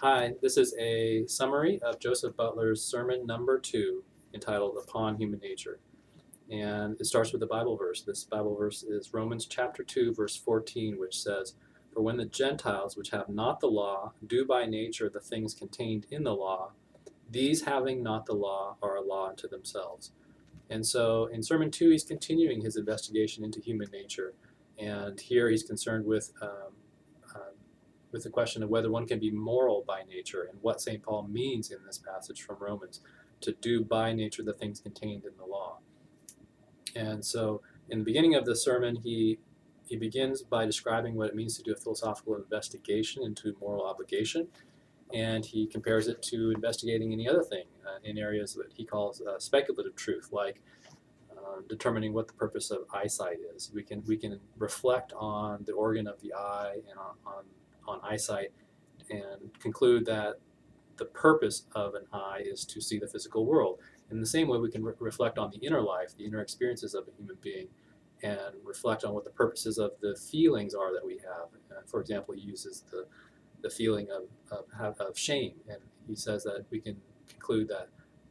Hi, this is a summary of Joseph Butler's sermon number 2 entitled Upon Human Nature. And it starts with a Bible verse. This Bible verse is Romans chapter 2, verse 14, which says, "For when the Gentiles, which have not the law, do by nature the things contained in the law, these having not the law are a law unto themselves." And so in Sermon 2, he's continuing his investigation into human nature. And here he's concerned with the question of whether one can be moral by nature and what St. Paul means in this passage from Romans to do by nature the things contained in the law. And so in the beginning of the sermon, he begins by describing what it means to do a philosophical investigation into moral obligation, and he compares it to investigating any other thing in areas that he calls speculative truth, like determining what the purpose of eyesight is. We can reflect on the organ of the eye and on eyesight and conclude that the purpose of an eye is to see the physical world. In the same way, we can reflect on the inner life, the inner experiences of a human being, and reflect on what the purposes of the feelings are that we have. For example, he uses the feeling of shame, and he says that we can conclude that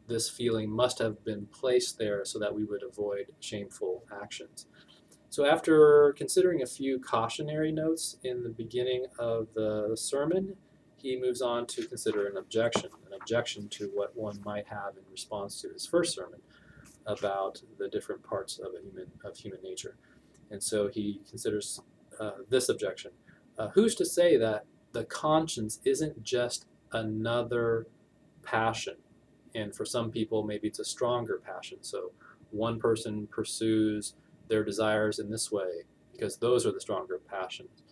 this feeling must have been placed there so that we would avoid shameful actions. So after considering a few cautionary notes in the beginning of the sermon, he moves on to consider an objection to what one might have in response to his first sermon about the different parts of human nature. And so he considers this objection. Who's to say that the conscience isn't just another passion? And for some people, maybe it's a stronger passion. So one person pursues their desires in this way because those are the stronger passions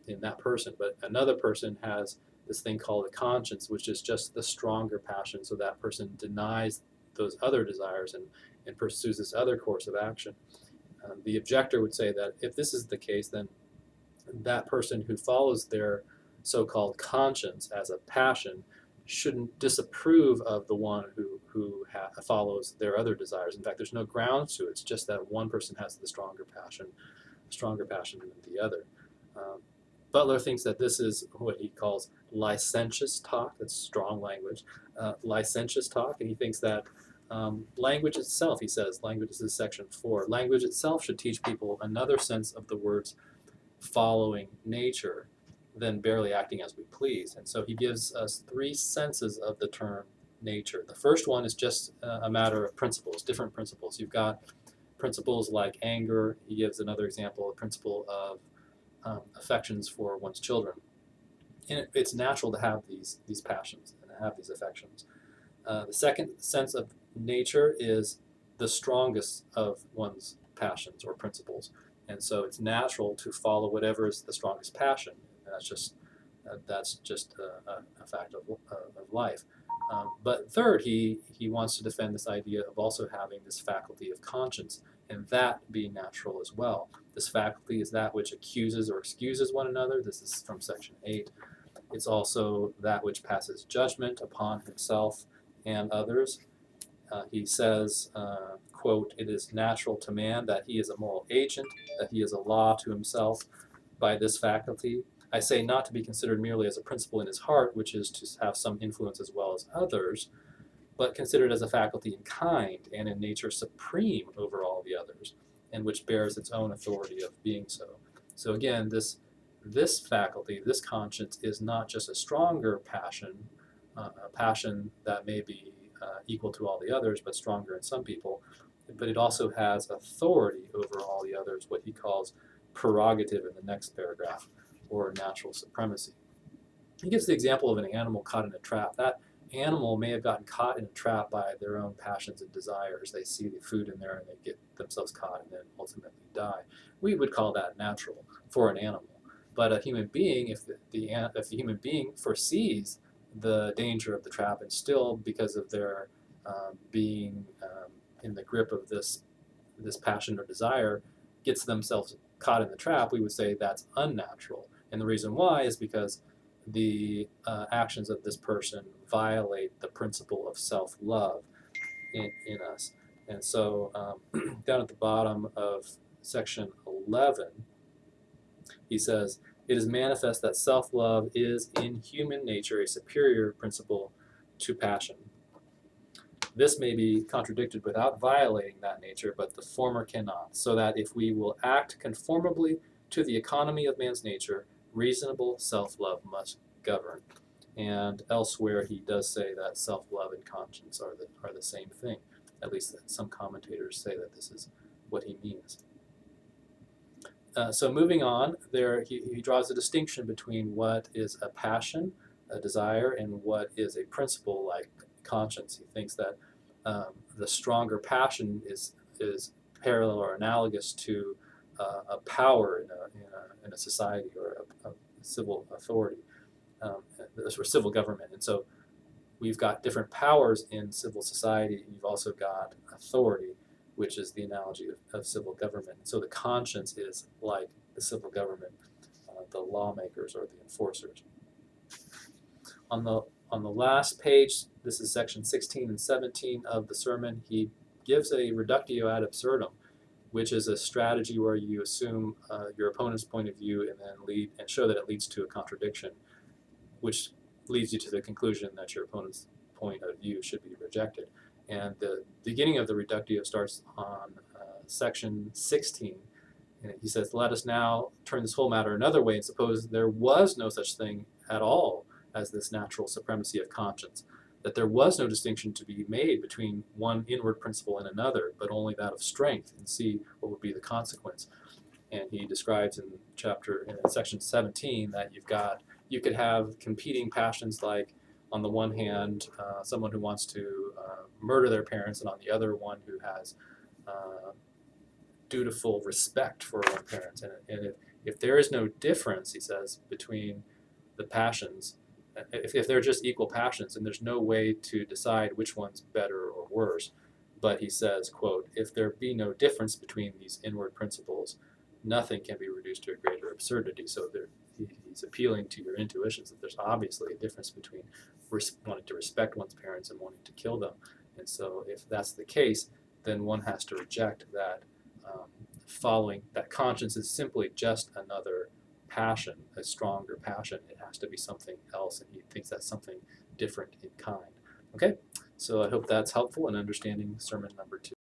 in that person. But another person has this thing called a conscience, which is just the stronger passion. So that person denies those other desires and pursues this other course of action. The objector would say that if this is the case, then that person who follows their so-called conscience as a passion shouldn't disapprove of the one who follows their other desires. In fact, there's no grounds to it. It's just that one person has the stronger passion than the other. Butler thinks that this is what he calls licentious talk. That's strong language, licentious talk, and he thinks that language itself, he says, language is section 4, language itself should teach people another sense of the words following nature than barely acting as we please. And so he gives us 3 senses of the term nature. The first one is just a matter of principles, different principles. You've got principles like anger. He gives another example, a principle of affections for one's children. And it's natural to have these passions and to have these affections. The second sense of nature is the strongest of one's passions or principles. And so it's natural to follow whatever is the strongest passion. And that's just a fact of life. But third, he wants to defend this idea of also having this faculty of conscience, and that being natural as well. This faculty is that which accuses or excuses one another. This is from section 8. It's also that which passes judgment upon himself and others. He says, quote, "It is natural to man that he is a moral agent, that he is a law to himself by this faculty. I say not to be considered merely as a principle in his heart, which is to have some influence as well as others, but considered as a faculty in kind and in nature supreme over all the others, and which bears its own authority of being so." So again, this faculty, this conscience, is not just a stronger passion, a passion that may be equal to all the others, but stronger in some people, but it also has authority over all the others, what he calls prerogative in the next paragraph, or natural supremacy. He gives the example of an animal caught in a trap. That animal may have gotten caught in a trap by their own passions and desires. They see the food in there and they get themselves caught and then ultimately die. We would call that natural for an animal. But a human being, if the human being foresees the danger of the trap and still, because of their being in the grip of this passion or desire, gets themselves caught in the trap, we would say that's unnatural. And the reason why is because the actions of this person violate the principle of self-love in us. And so down at the bottom of section 11, he says, it is manifest that self-love is in human nature a superior principle to passion. This may be contradicted without violating that nature, but the former cannot, so that if we will act conformably to the economy of man's nature, reasonable self-love must govern. And elsewhere he does say that self-love and conscience are the same thing. At least some commentators say that this is what he means. So moving on, there he draws a distinction between what is a passion, a desire, and what is a principle like conscience. He thinks that the stronger passion is parallel or analogous to a power in a society or a civil authority or civil government. And so we've got different powers in civil society. You've also got authority, which is the analogy of civil government. So the conscience is like the civil government, the lawmakers or the enforcers. On the last page, this is section 16 and 17 of the sermon, he gives a reductio ad absurdum, which is a strategy where you assume your opponent's point of view and then show that it leads to a contradiction, which leads you to the conclusion that your opponent's point of view should be rejected. And the beginning of the reductio starts on section 16. And he says, let us now turn this whole matter another way and suppose there was no such thing at all as this natural supremacy of conscience, that there was no distinction to be made between one inward principle and another, but only that of strength, and see what would be the consequence. And he describes in section 17 that you could have competing passions, like on the one hand, someone who wants to murder their parents, and on the other one who has dutiful respect for one parent. And if there is no difference, he says, between the passions, if they're just equal passions, and there's no way to decide which one's better or worse, but he says, quote, if there be no difference between these inward principles, nothing can be reduced to a greater absurdity. So he's appealing to your intuitions that there's obviously a difference between wanting to respect one's parents and wanting to kill them. And so if that's the case, then one has to reject that following that conscience is simply just another passion, a stronger passion. It has to be something else, and he thinks that's something different in kind. Okay, so I hope that's helpful in understanding sermon number 2.